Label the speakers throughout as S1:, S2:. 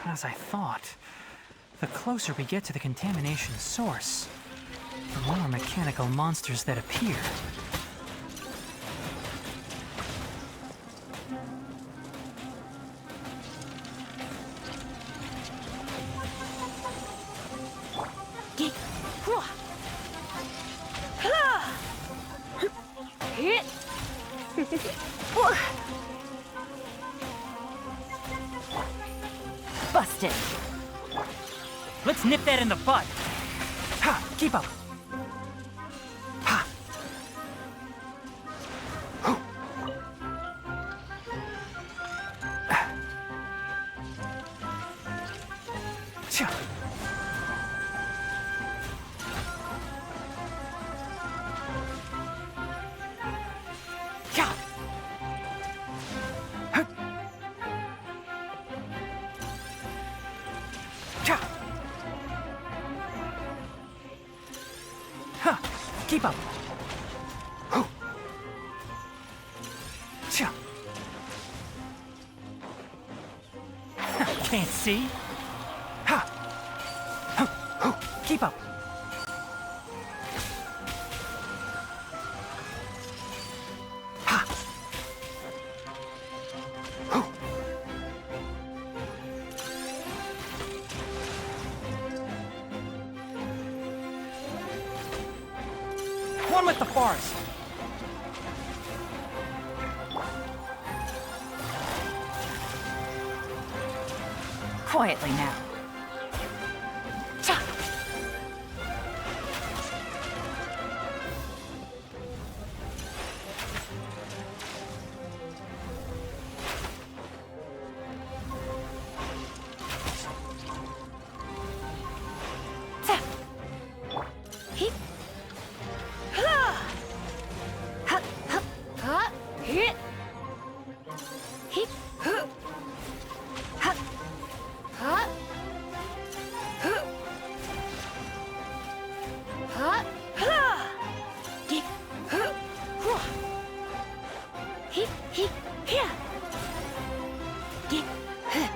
S1: as I thought. The closer we get to the contamination source, the more mechanical monsters that appear.
S2: Busted.
S1: Let's nip that in the bud. Ha! Keep up. Ha! Cha! Ya! Huh! Cha! Ha! Keep up. Hoo! Cha! Can't see. Ha! Hoo! Hoo! Keep up. Ha! Hoo! One with the forest.
S2: Quietly now. Cha! Ta! Hip! Ha! Ha! Ha! Ha! Hit! Hip! Ha! Ha! Ha! Huh! Ha! Ha! Get! Huh! Whoa! Hip! Hip! Here! Get! Huh!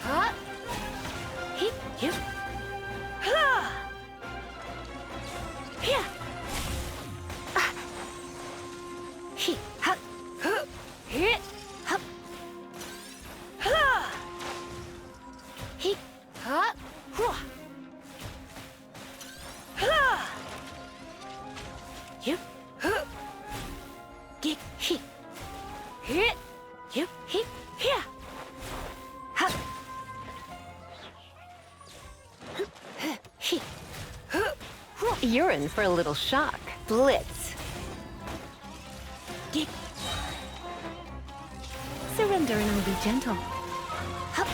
S2: Ha! Hip! Hip! Ha! Here! Ah! Hip! Ha! Huh! Hit! Hup! Ha! Hip! Ha! Whoa! Ha! Yep! Huh! Get! Hip! Hit! Yep! Hip! Here! Ha! Hip! Huh! Whoa!
S3: You're in for a little shock. Blitz.
S2: Get!
S3: Surrender and I'll be gentle.
S2: Hup!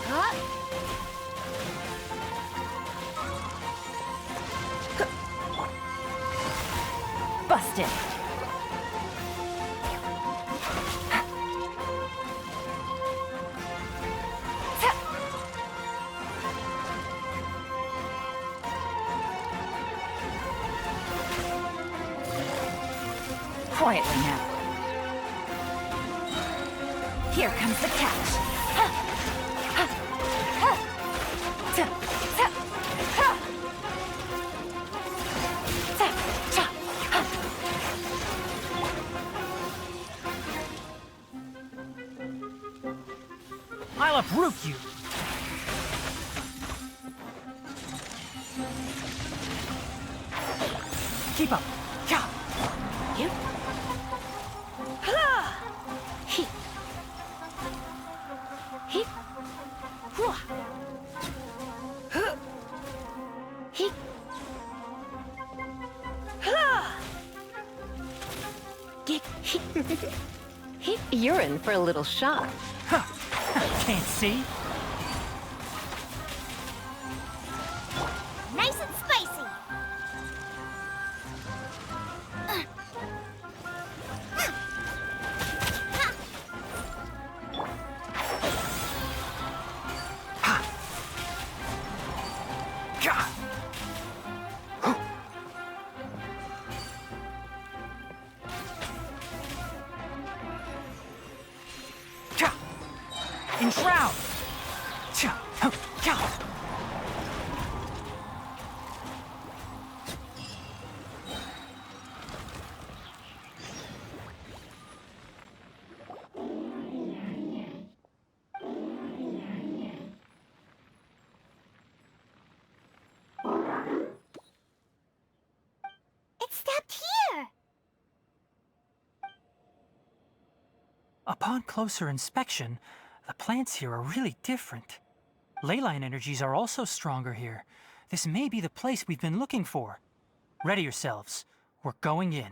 S2: Ha!
S3: Busted.
S2: Quietly now. Here comes the catch. Ha! Ha! Ha! Ta! Ta! Ha! Ta! Cha! Ha!
S1: I'll uproot you. Keep up. Ya!
S2: Yep. Ha! Hip. Hip. Whoa. Huh. Hip. Ha! Get hip. Hip.
S3: You're in for a little shock.
S1: Ha! Can't see.
S4: Nice and spicy.
S1: Ya! Hoo! Ya! Upon closer inspection, the plants here are really different. Leyline energies are also stronger here. This may be the place we've been looking for. Ready yourselves. We're going in.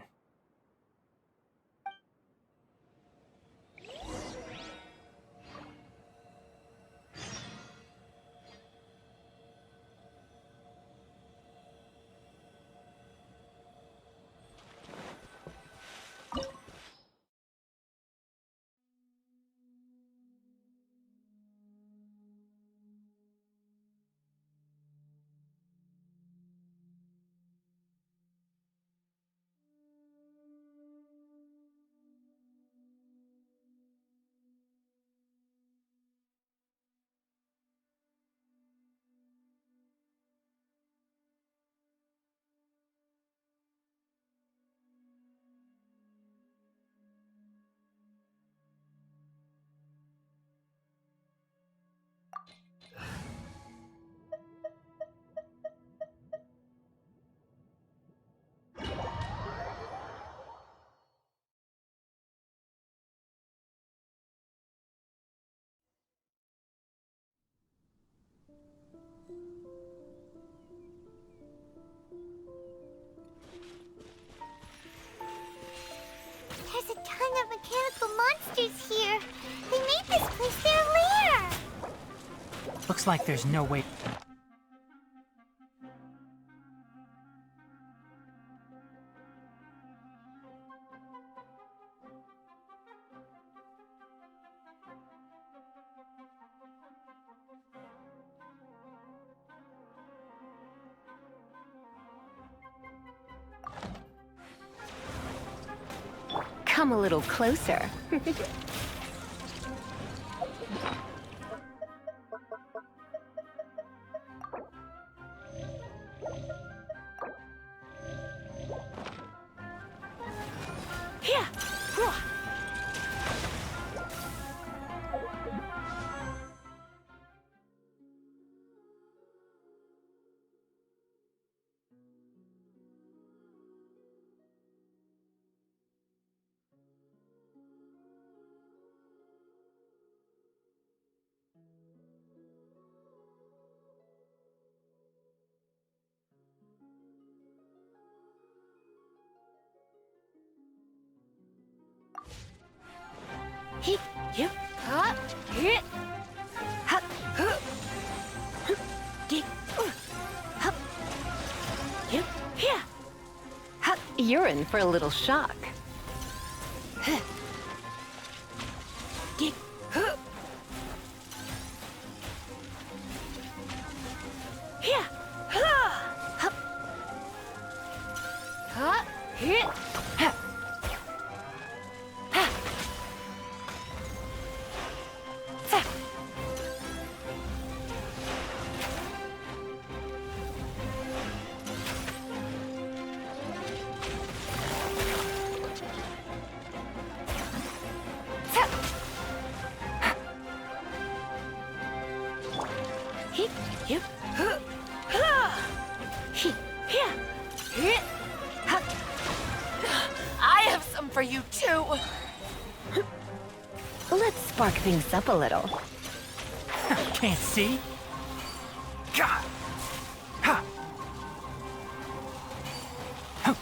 S2: There's a ton of mechanical monsters here. They made this place their lair.
S1: Looks like there's no way.
S3: Come a little closer.
S2: Here. Hip, hip, hop, hip, hop, dig, hop, hip, here, hop,
S3: You're in for a little shock.
S2: dig, here, hop, hop, hip, hop. Hip, hip, hip, here, hip, hop.
S4: I have some for you too.
S3: Let's spark things up a little.
S1: Can't see? Gah! Ha! Huh.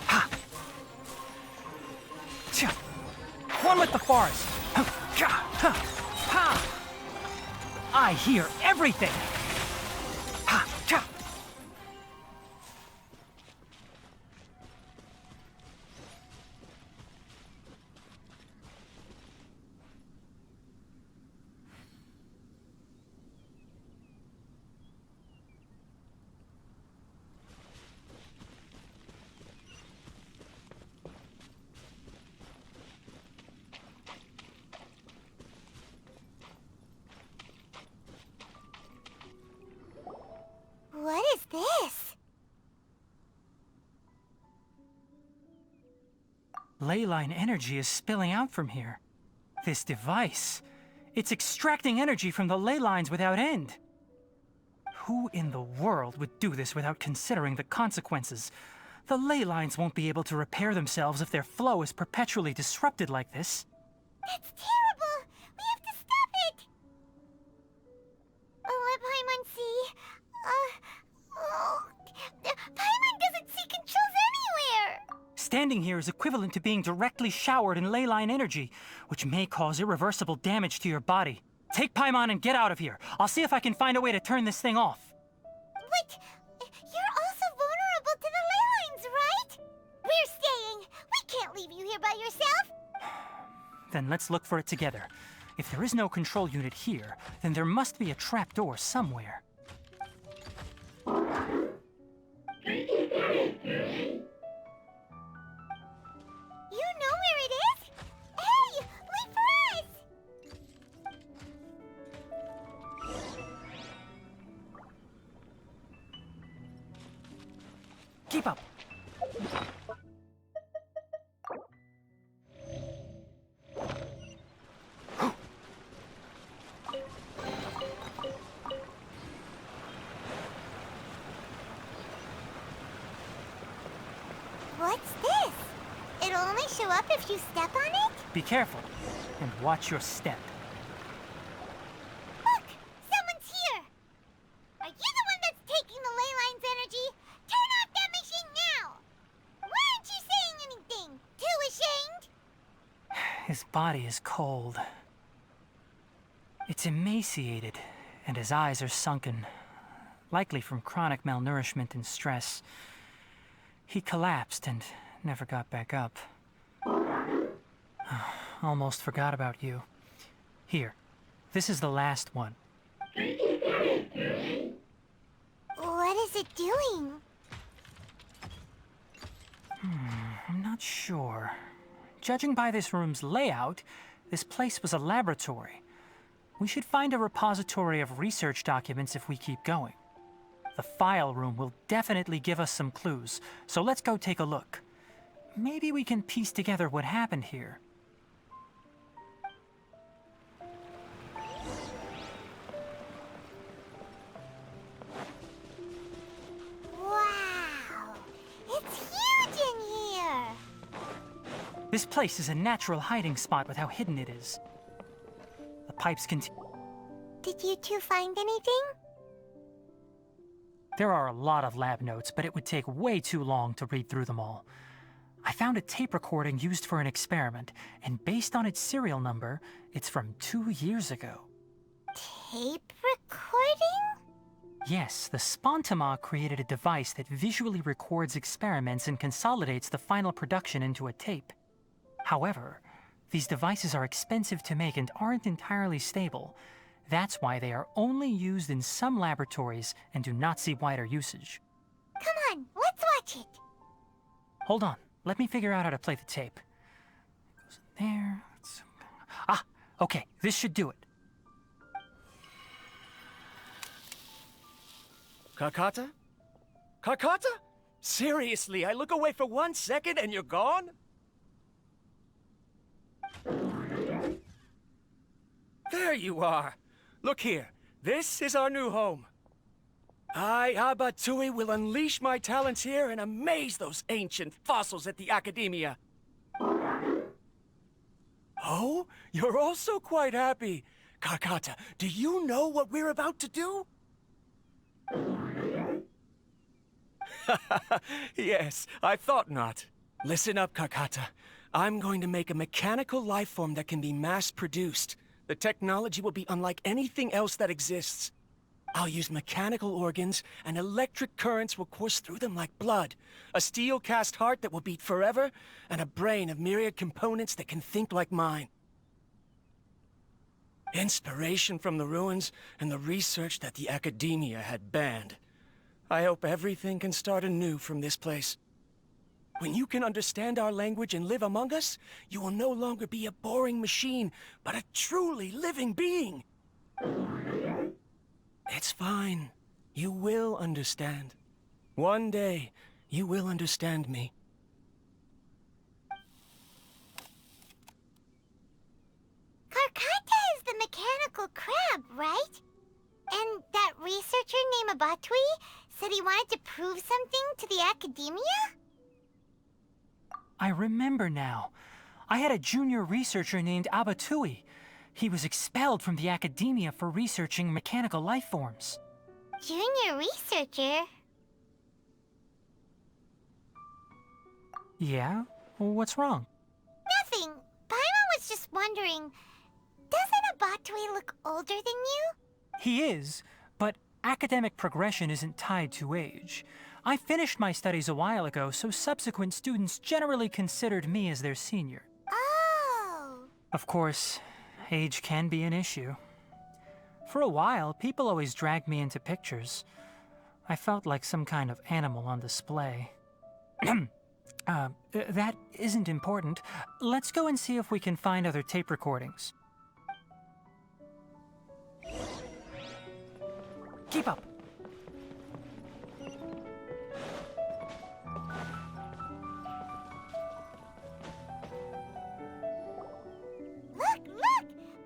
S1: Ha! Tcha! One with the forest! Huh. Gah! Huh. Ha! I hear everything! Ha! Tcha!
S2: What is this?
S1: Leyline energy is spilling out from here. This device, it's extracting energy from the ley lines without end. Who in the world would do this without considering the consequences? The ley lines won't be able to repair themselves if their flow is perpetually disrupted like this.
S2: That's terrible! We have to stop it! Let Paimon see. Paimon doesn't see controls anywhere!
S1: Standing here is equivalent to being directly showered in ley line energy, which may cause irreversible damage to your body. Take Paimon and get out of here. I'll see if I can find a way to turn this thing off.
S2: But you're also vulnerable to the ley lines, right? We're staying. We can't leave you here by yourself.
S1: Then let's look for it together. If there is no control unit here, then there must be a trapdoor somewhere.
S2: You know where it is? Hey, wait for us!
S1: Keep up.
S2: What's this? It'll only show up if you step on it?
S1: Be careful and watch your step.
S2: Look! Someone's here! Are you the one that's taking the ley line's energy? Turn off that machine now! Why aren't you saying anything? Too ashamed?
S1: His body is cold. It's emaciated, and his eyes are sunken, likely from chronic malnourishment and stress. He collapsed and never got back up. Almost forgot about you. Here, this is the last one.
S2: What is it doing?
S1: I'm not sure. Judging by this room's layout, this place was a laboratory. We should find a repository of research documents if we keep going. The file room will definitely give us some clues, so let's go take a look. Maybe we can piece together what happened here.
S2: Wow! It's huge in here!
S1: This place is a natural hiding spot with how hidden it is. The pipes continue.
S2: Did you two find anything?
S1: There are a lot of lab notes, but it would take way too long to read through them all. I found a tape recording used for an experiment, and based on its serial number, it's from 2 years ago.
S2: Tape recording?
S1: Yes, the Spontama created a device that visually records experiments and consolidates the final production into a tape. However, these devices are expensive to make and aren't entirely stable. That's why they are only used in some laboratories and do not see wider usage.
S2: Come on, let's watch it.
S1: Hold on, let me figure out how to play the tape. It goes in there. Ah, okay, this should do it.
S5: Kakata? Kakata? Seriously, I look away for 1 second and you're gone? There you are. Look here. This is our new home. I, Abatui, will unleash my talents here and amaze those ancient fossils at the Academia. Oh, you're also quite happy. Kakata, do you know what we're about to do? Yes, I thought not. Listen up, Kakata. I'm going to make a mechanical life form that can be mass-produced. The technology will be unlike anything else that exists. I'll use mechanical organs, and electric currents will course through them like blood. A steel-cast heart that will beat forever, and a brain of myriad components that can think like mine. Inspiration from the ruins and the research that the Academia had banned. I hope everything can start anew from this place. When you can understand our language and live among us, you will no longer be a boring machine, but a truly living being. It's fine. You will understand. One day, you will understand me.
S2: Karkata is the mechanical crab, right? And that researcher named Abatui said he wanted to prove something to the Academia?
S1: I remember now. I had a junior researcher named Abatui. He was expelled from the academia for researching mechanical life forms.
S2: Junior researcher?
S1: Yeah? What's wrong?
S2: Nothing. Paimon was just wondering, doesn't Abatui look older than you?
S1: He is, but academic progression isn't tied to age. I finished my studies a while ago, so subsequent students generally considered me as their senior.
S2: Oh.
S1: Of course, age can be an issue. For a while, people always dragged me into pictures. I felt like some kind of animal on display. That isn't important. Let's go and see if we can find other tape recordings. Keep up.
S2: Look!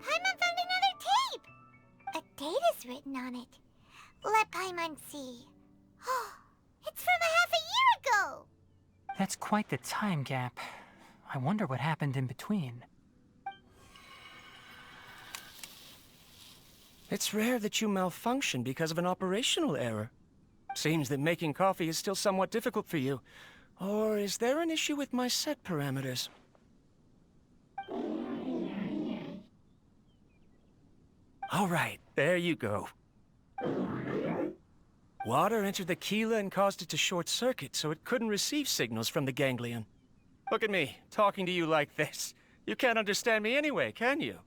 S2: Paimon found another tape! A date is written on it. Let Paimon see. Oh, it's from a half a year ago!
S1: That's quite the time gap. I wonder what happened in between.
S5: It's rare that you malfunction because of an operational error. Seems that making coffee is still somewhat difficult for you. Or is there an issue with my set parameters? All right, there you go. Water entered the chela and caused it to short-circuit, so it couldn't receive signals from the ganglion. Look at me, talking to you like this. You can't understand me anyway, can you?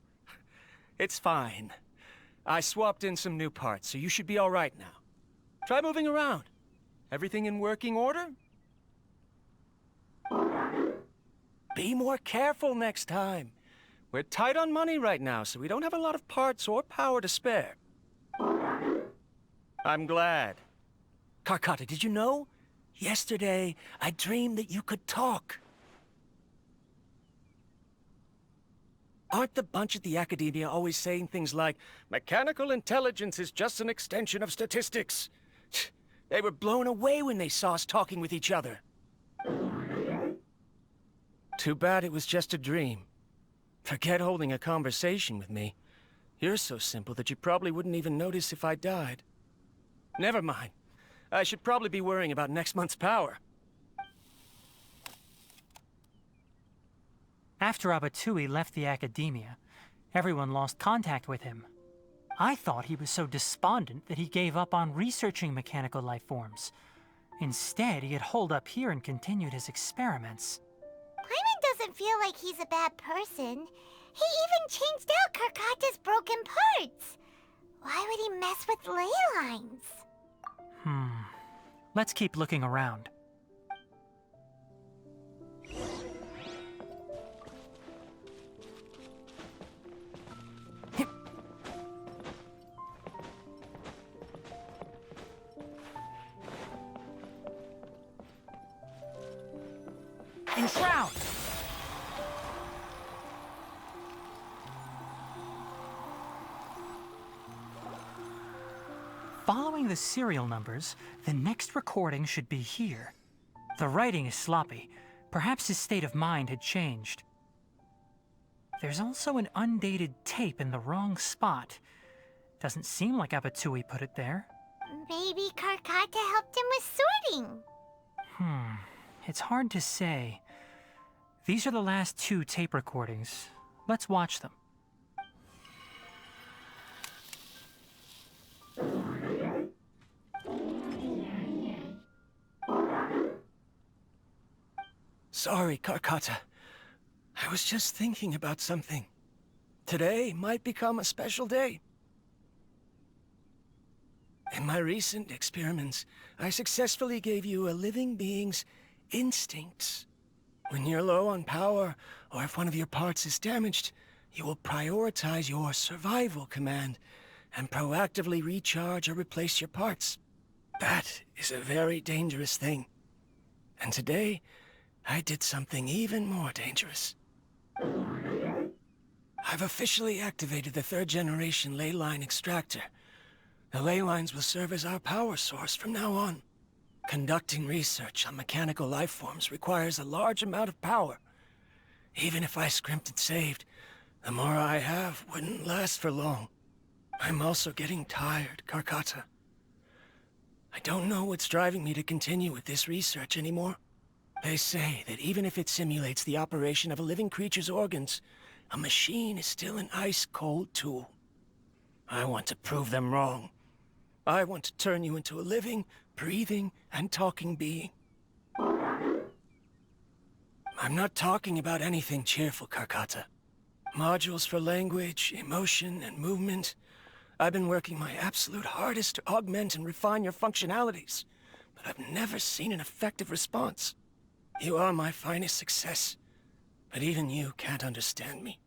S5: It's fine. I swapped in some new parts, so you should be all right now. Try moving around. Everything in working order? Be more careful next time. We're tight on money right now, so we don't have a lot of parts or power to spare. I'm glad. Karkata, did you know? Yesterday, I dreamed that you could talk. Aren't the bunch at the Academia always saying things like, mechanical intelligence is just an extension of statistics? They were blown away when they saw us talking with each other. Too bad it was just a dream. Forget holding a conversation with me. You're so simple that you probably wouldn't even notice if I died. Never mind. I should probably be worrying about next month's power.
S1: After Abatui left the academia, everyone lost contact with him. I thought he was so despondent that he gave up on researching mechanical life forms. Instead, he had holed up here and continued his experiments.
S2: Paimon doesn't feel like he's a bad person. He even changed out Karkata's broken parts. Why would he mess with ley lines?
S1: Let's keep looking around. Enshroud! Following the serial numbers, the next recording should be here. The writing is sloppy. Perhaps his state of mind had changed. There's also an undated tape in the wrong spot. Doesn't seem like Abatui put it there.
S2: Maybe Karkata helped him with sorting.
S1: It's hard to say. These are the last 2 tape recordings. Let's watch them.
S5: Sorry, Karkata. I was just thinking about something. Today might become a special day. In my recent experiments, I successfully gave you a living being's instincts. When you're low on power, or if one of your parts is damaged, you will prioritize your survival command and proactively recharge or replace your parts. That is a very dangerous thing. And today, I did something even more dangerous. I've officially activated the 3rd generation ley line extractor. The ley lines will serve as our power source from now on. Conducting research on mechanical life forms requires a large amount of power. Even if I scrimpted and saved, the more I have wouldn't last for long. I'm also getting tired, Karkata. I don't know what's driving me to continue with this research anymore. They say that even if it simulates the operation of a living creature's organs, a machine is still an ice-cold tool. I want to prove them wrong. I want to turn you into a living, breathing, and talking being. I'm not talking about anything cheerful, Karkata. Modules for language, emotion, and movement. I've been working my absolute hardest to augment and refine your functionalities, but I've never seen an effective response. You are my finest success, but even you can't understand me.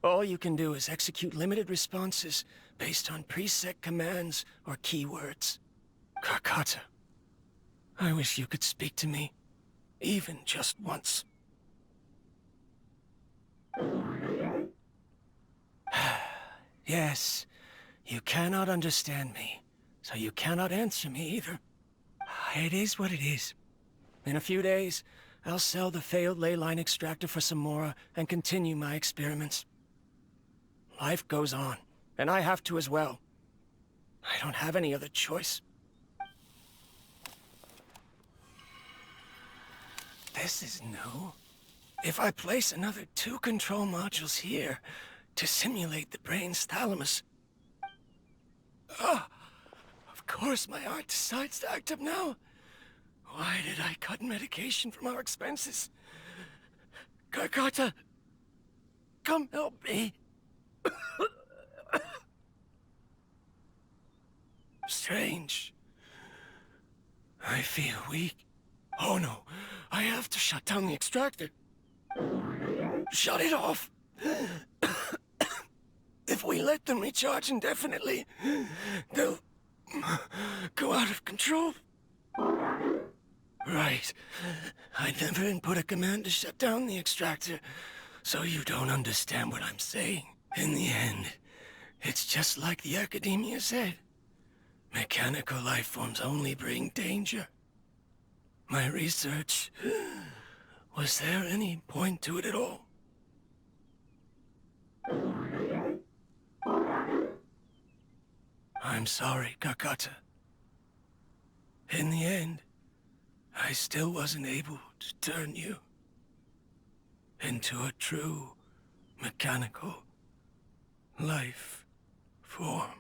S5: All you can do is execute limited responses based on preset commands or keywords. Karkata, I wish you could speak to me, even just once. Yes, you cannot understand me, so you cannot answer me either. It is what it is. In a few days, I'll sell the failed ley line extractor for some more and continue my experiments. Life goes on, and I have to as well. I don't have any other choice. This is new. If I place another 2 control modules here to simulate the brain's thalamus... of course my heart decides to act up now. Why did I cut medication from our expenses? Karkata, come help me. Strange. I feel weak. Oh no, I have to shut down the extractor. Shut it off. If we let them recharge indefinitely, they'll go out of control. Right. I never input a command to shut down the extractor, so you don't understand what I'm saying. In the end, it's just like the academia said. Mechanical life forms only bring danger. My research... Was there any point to it at all? I'm sorry, Karkata. In the end, I still wasn't able to turn you into a true mechanical life form.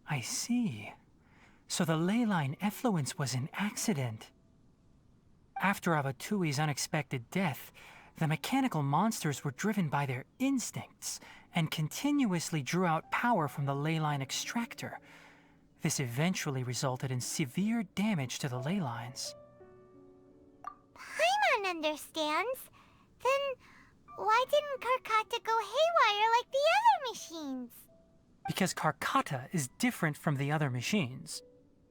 S1: I see. So the ley line effluence was an accident. After Abatui's unexpected death, the mechanical monsters were driven by their instincts and continuously drew out power from the ley line extractor. This eventually resulted in severe damage to the ley lines.
S2: Paimon understands. Then why didn't Karkata go haywire like the other machines?
S1: Because Karkata is different from the other machines.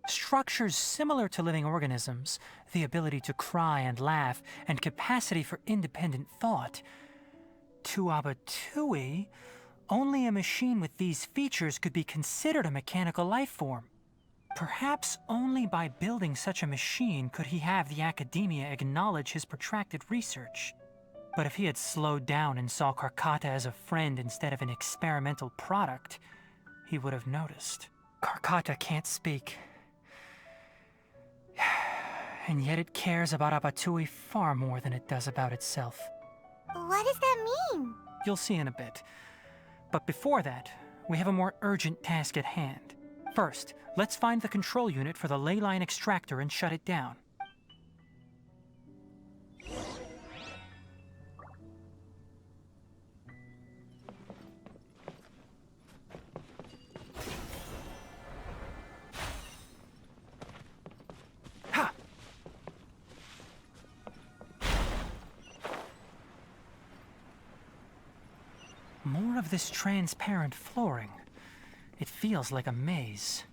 S1: Structures similar to living organisms, the ability to cry and laugh, and capacity for independent thought. To Abatui, only a machine with these features could be considered a mechanical life form. Perhaps only by building such a machine could he have the academia acknowledge his protracted research. But if he had slowed down and saw Karkata as a friend instead of an experimental product, he would have noticed. Karkata can't speak. And yet it cares about Abatui far more than it does about itself.
S2: What does that mean?
S1: You'll see in a bit. But before that, we have a more urgent task at hand. First, let's find the control unit for the ley line extractor and shut it down. Ha! More of this transparent flooring. It feels like a maze.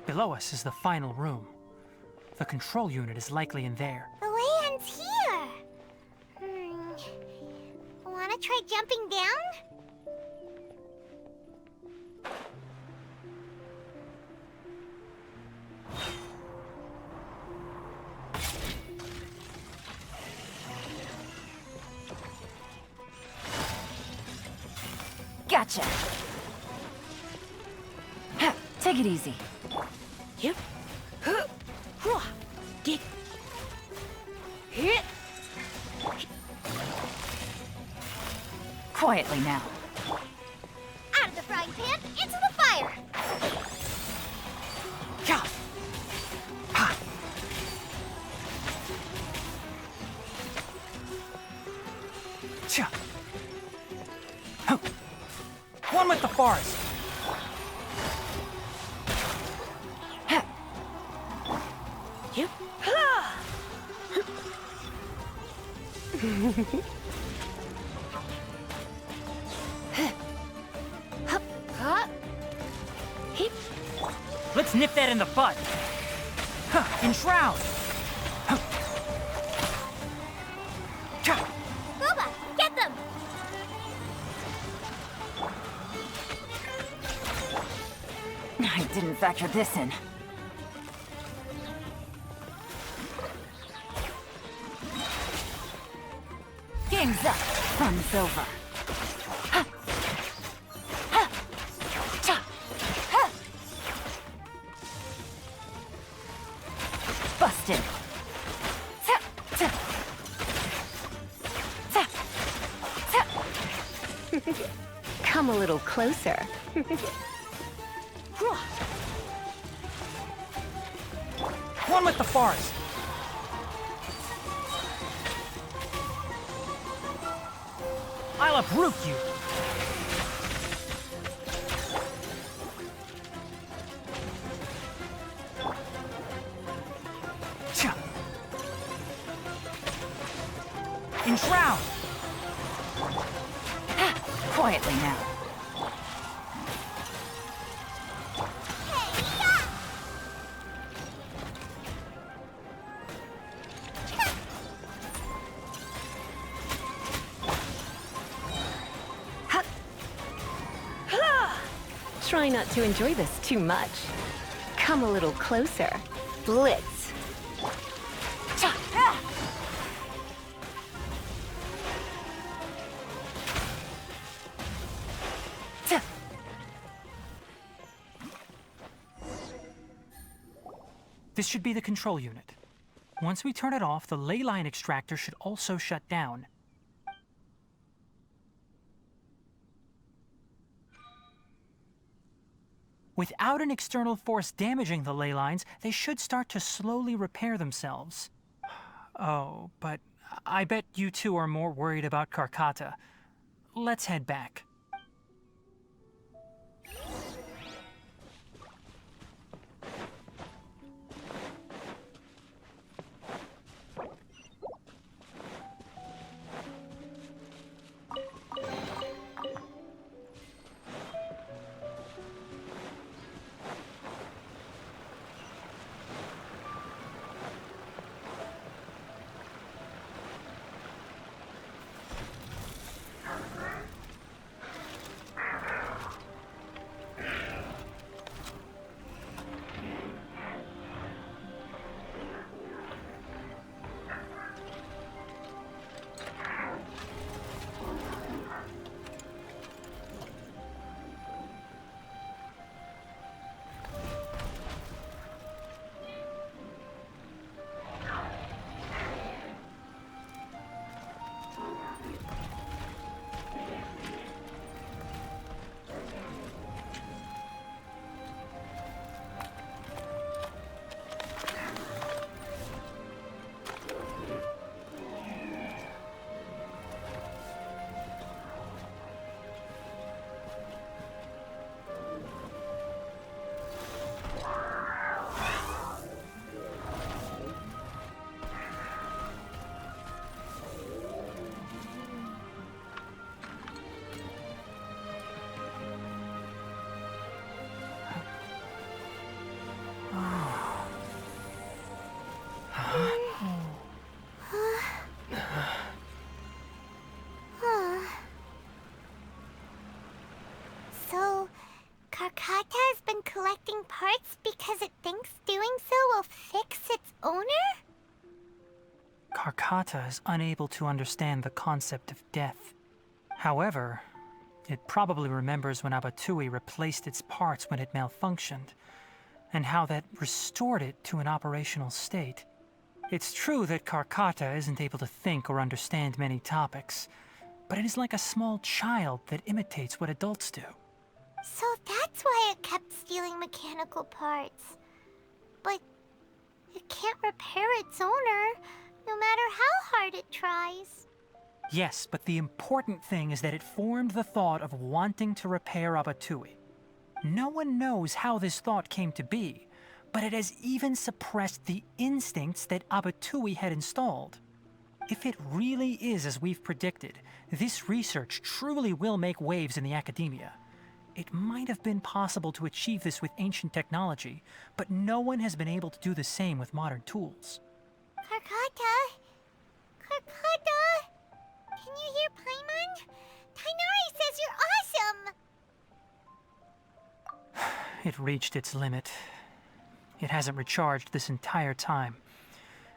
S1: Below us is the final room. The control unit is likely in there.
S2: The way ends here. Wanna try jumping down?
S4: Gotcha. Ha, take it easy. Yep. Get. Hit. Quietly now.
S2: Out of the frying pan, into the fire!
S1: Yeah. Ha. Cha. Huh. One with the forest.
S4: Yep.
S1: Let's nip that in the bud. Huh. And shroud. Huh. Cha.
S2: Boba, get them!
S4: I didn't factor this in. Game's up. Fun's over. Ha. Ha. Cha. Ha. Busted. Ta. Ta. Ta. Ta.
S3: Come a little closer.
S1: One with the forest. I'll uproot you. Cha. Enshroud.
S4: Quietly now.
S3: Try not to enjoy this too much. Come a little closer. Blitz.
S4: Cha. Ha. Ta.
S1: This should be the control unit. Once we turn it off, the ley line extractor should also shut down. Without an external force damaging the ley lines, they should start to slowly repair themselves. Oh, but I bet you two are more worried about Karkata. Let's head back.
S2: parts because it thinks doing so will fix its owner?
S1: Karkata is unable to understand the concept of death. However, it probably remembers when Abatui replaced its parts when it malfunctioned, and how that restored it to an operational state. It's true that Karkata isn't able to think or understand many topics, but it is like a small child that imitates what adults do.
S2: So that's why it kept stealing mechanical parts. But it can't repair its owner, no matter how hard it tries.
S1: Yes, but the important thing is that it formed the thought of wanting to repair Abatui. No one knows how this thought came to be, but it has even suppressed the instincts that Abatui had installed. If it really is as we've predicted, this research truly will make waves in the academia. It might have been possible to achieve this with ancient technology, but no one has been able to do the same with modern tools.
S2: Karkata? Karkata? Can you hear Paimon? Tighnari says you're awesome!
S1: It reached its limit. It hasn't recharged this entire time,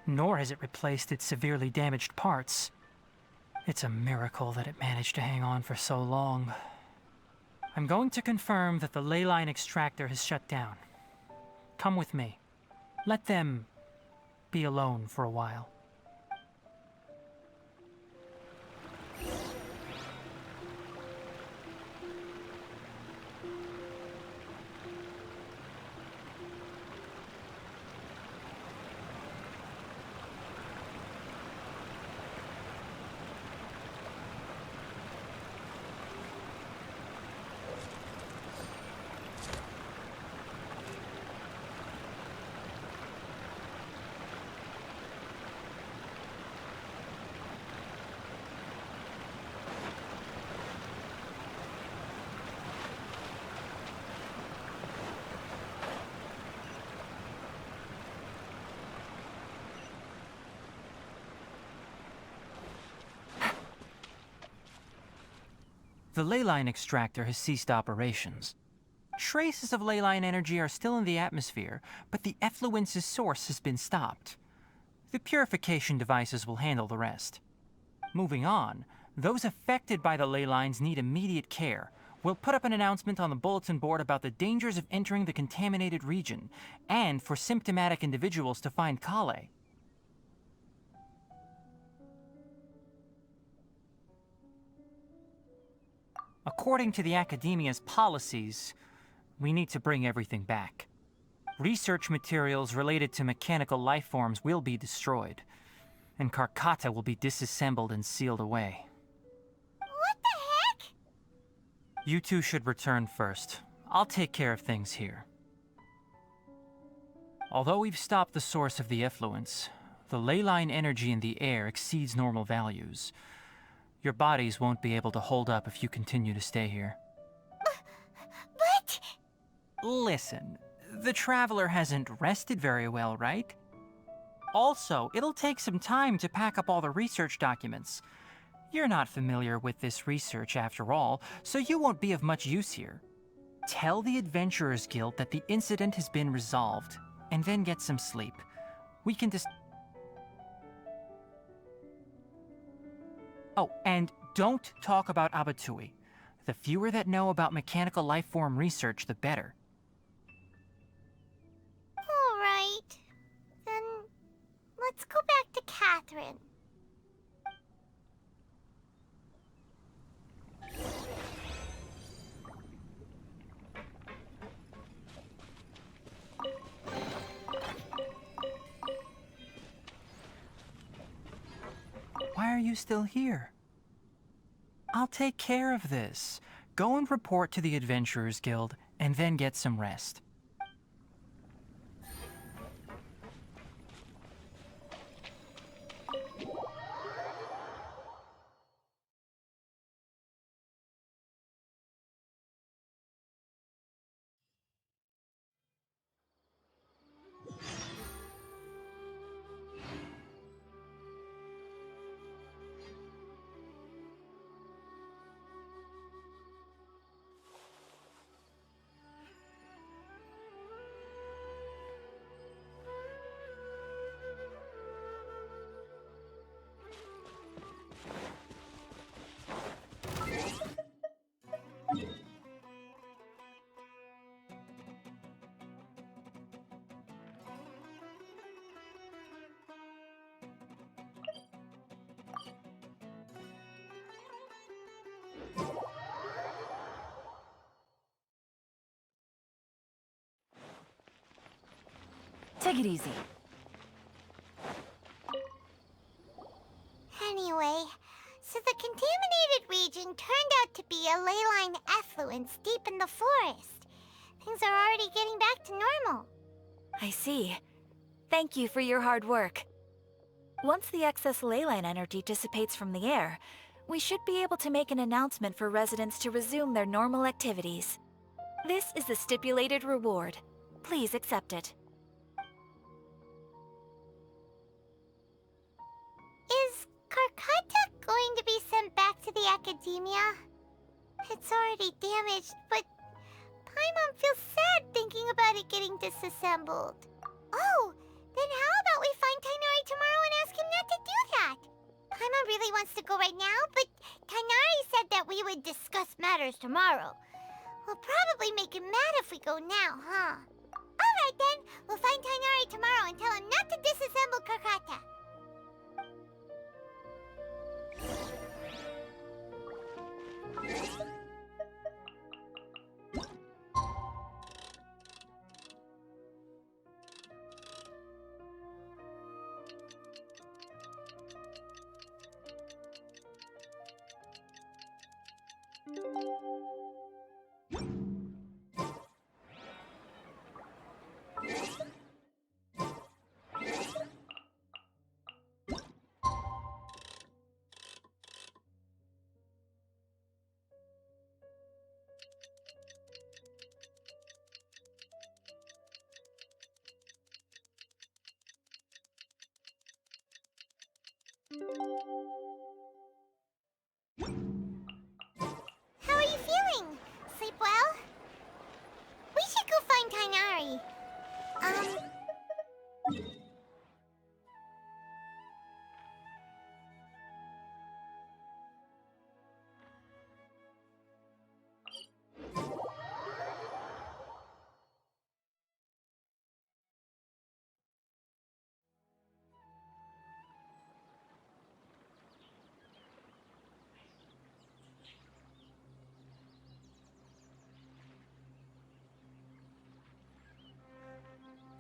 S1: nor has it replaced its severely damaged parts. It's a miracle that it managed to hang on for so long. I'm going to confirm that the ley line extractor has shut down. Come with me. Let them be alone for a while. The ley line extractor has ceased operations. Traces of ley line energy are still in the atmosphere, but the effluence's source has been stopped. The purification devices will handle the rest. Moving on, those affected by the ley lines need immediate care. We'll put up an announcement on the bulletin board about the dangers of entering the contaminated region, and for symptomatic individuals to find Kale. According to the Academia's policies, we need to bring everything back. Research materials related to mechanical life forms will be destroyed, and Karkata will be disassembled and sealed away.
S2: What the heck?
S1: You two should return first. I'll take care of things here. Although we've stopped the source of the effluence, the ley line energy in the air exceeds normal values. Your bodies won't be able to hold up if you continue to stay here.
S2: But...
S1: Listen, the Traveler hasn't rested very well, right? Also, it'll take some time to pack up all the research documents. You're not familiar with this research after all, so you won't be of much use here. Tell the Adventurers Guild that the incident has been resolved, and then get some sleep. We can Oh, and don't talk about Abatui. The fewer that know about mechanical life form research, the better.
S2: Alright. Then... let's go back to Catherine.
S1: Why are you still here? I'll take care of this. Go and report to the Adventurers Guild, and then get some rest.
S4: Take it easy.
S2: Anyway, so the contaminated region turned out to be a leyline effluence deep in the forest. Things are already getting back to normal.
S6: I see. Thank you for your hard work. Once the excess leyline energy dissipates from the air, we should be able to make an announcement for residents to resume their normal activities. This is the stipulated reward. Please accept it.
S2: Is Karkata going to be sent back to the academia? It's already damaged, but Paimon feels sad thinking about it getting disassembled. Oh, then how about we find Tighnari tomorrow and ask him not to do that? Paimon really wants to go right now, but Tighnari said that we would discuss matters tomorrow. We'll probably make him mad if we go now, huh? Alright then, we'll find Tighnari tomorrow and tell him not to disassemble Karkata. How are you feeling? Sleep well? We should go find Tighnari.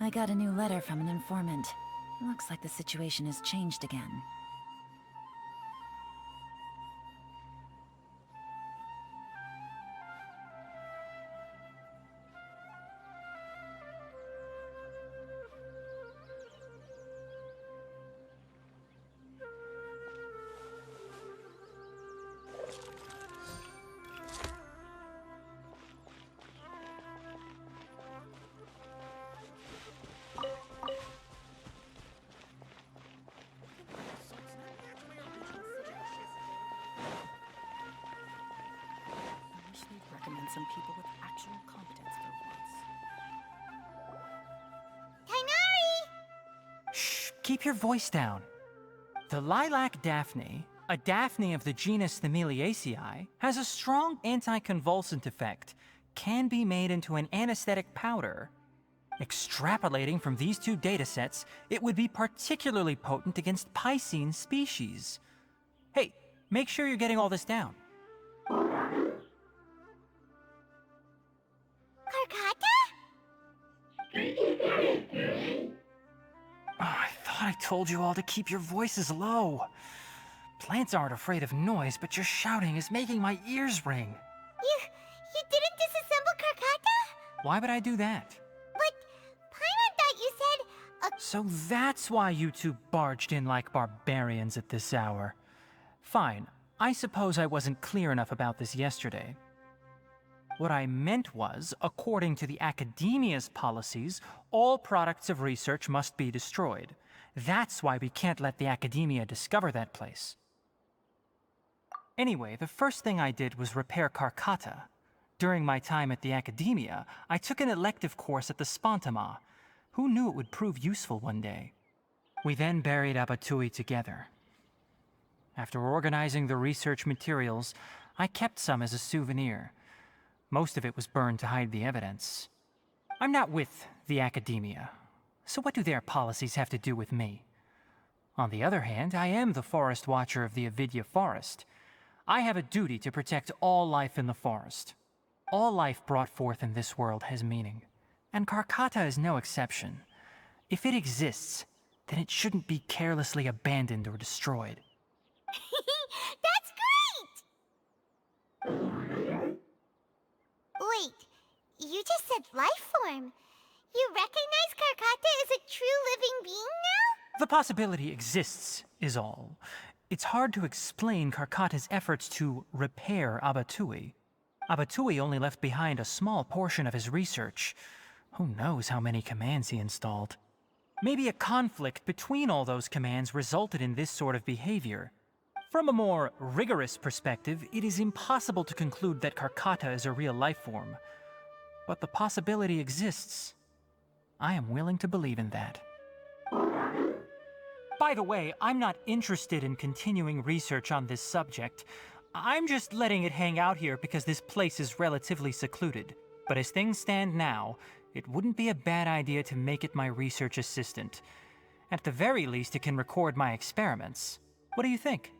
S6: I got a new letter from an informant. Looks like the situation has changed again.
S4: Recommend some people with actual competence for once.
S2: Tighnari!
S1: Shh, keep your voice down. The lilac daphne, a daphne of the genus Thymilaceae, has a strong anticonvulsant effect, can be made into an anesthetic powder. Extrapolating from these two datasets, it would be particularly potent against Piscine species. Hey, make sure you're getting all this down.
S2: Karkata?
S1: Oh, I thought I told you all to keep your voices low. Plants aren't afraid of noise, but your shouting is making my ears ring.
S2: You didn't disassemble Karkata?
S1: Why would I do that?
S2: But Paimon thought you said
S1: So that's why you two barged in like barbarians at this hour. Fine, I suppose I wasn't clear enough about this yesterday. What I meant was, according to the academia's policies, all products of research must be destroyed. That's why we can't let the academia discover that place. Anyway, the first thing I did was repair Karkata. During my time at the academia, I took an elective course at the Spontama. Who knew it would prove useful one day? We then buried Abatui together. After organizing the research materials, I kept some as a souvenir. Most of it was burned to hide the evidence. I'm not with the academia, so what do their policies have to do with me? On the other hand, I am the forest watcher of the Avidya Forest. I have a duty to protect all life in the forest. All life brought forth in this world has meaning, and Karkata is no exception. If it exists, then it shouldn't be carelessly abandoned or destroyed.
S2: That's great! Wait, you just said life form. You recognize Karkata as a true living being now?
S1: The possibility exists, is all. It's hard to explain Karkata's efforts to repair Abatui. Abatui only left behind a small portion of his research. Who knows how many commands he installed? Maybe a conflict between all those commands resulted in this sort of behavior. From a more rigorous perspective, it is impossible to conclude that Karkata is a real life form. But the possibility exists. I am willing to believe in that. By the way, I'm not interested in continuing research on this subject. I'm just letting it hang out here because this place is relatively secluded. But as things stand now, it wouldn't be a bad idea to make it my research assistant. At the very least, it can record my experiments. What do you think?